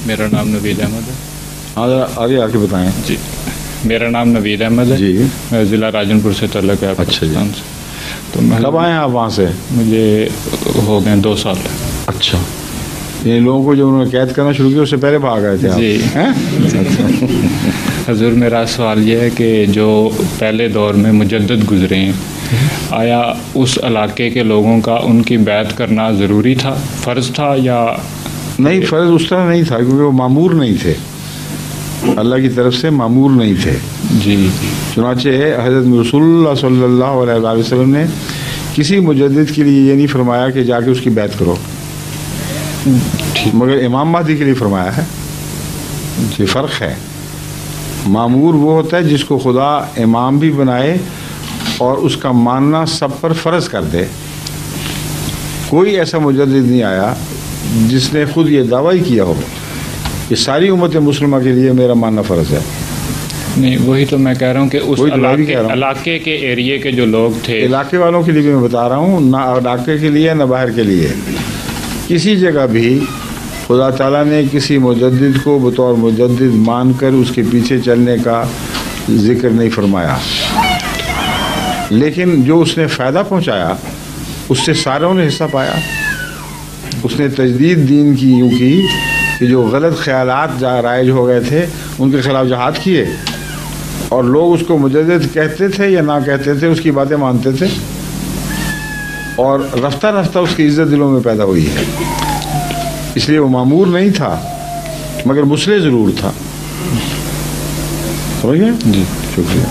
میرا نام نوید احمد ہے. ہاں آگے آ کے بتائیں. جی میرا نام نوید احمد ہے. جی ضلع راجن پور سے تعلق ہے. اچھا جی. سے تو میں کب آئے ہیں آپ وہاں سے؟ مجھے ہو گئے 2 سال. اچھا. یہ لوگوں کو جو انہوں نے قید کرنا شروع کیا اس سے پہلے بھاگ گئے تھے آپ؟ جی. حضور میرا سوال یہ ہے کہ جو پہلے دور میں مجدد گزرے ہیں، آیا اس علاقے کے لوگوں کا ان کی بیعت کرنا ضروری تھا، فرض تھا یا نہیں؟ فرض اس طرح نہیں تھا کیونکہ وہ معمور نہیں تھے، اللہ کی طرف سے معمور نہیں تھے. جی. چنانچہ حضرت رسول اللہ صلی اللہ علیہ وسلم نے کسی مجدد کے لیے یہ نہیں فرمایا کہ جا کے اس کی بیعت کرو، مگر امام مہدی کے لیے فرمایا ہے. یہ فرق ہے. معمور وہ ہوتا ہے جس کو خدا امام بھی بنائے اور اس کا ماننا سب پر فرض کر دے. کوئی ایسا مجدد نہیں آیا جس نے خود یہ دعویٰ ہی کیا ہو کہ ساری امت مسلمہ کے لیے میرا ماننا فرض ہے. نہیں، وہی تو میں کہہ رہا ہوں کہ اس علاقے کے ایریے کے جو لوگ تھے، علاقے والوں کے لیے بھی میں بتا رہا ہوں، نہ علاقے کے لیے نہ باہر کے لیے. کسی جگہ بھی خدا تعالیٰ نے کسی مجدد کو بطور مجدد مان کر اس کے پیچھے چلنے کا ذکر نہیں فرمایا، لیکن جو اس نے فائدہ پہنچایا اس سے ساروں نے حصہ پایا. اس نے تجدید دین کی یوں کی کہ جو غلط خیالات رائج ہو گئے تھے ان کے خلاف جہاد کیے، اور لوگ اس کو مجدد کہتے تھے یا نہ کہتے تھے اس کی باتیں مانتے تھے، اور رفتہ رفتہ اس کی عزت دلوں میں پیدا ہوئی ہے. اس لیے وہ معمور نہیں تھا مگر مسلح ضرور تھا. سمجھ گئے؟ جی شکریہ.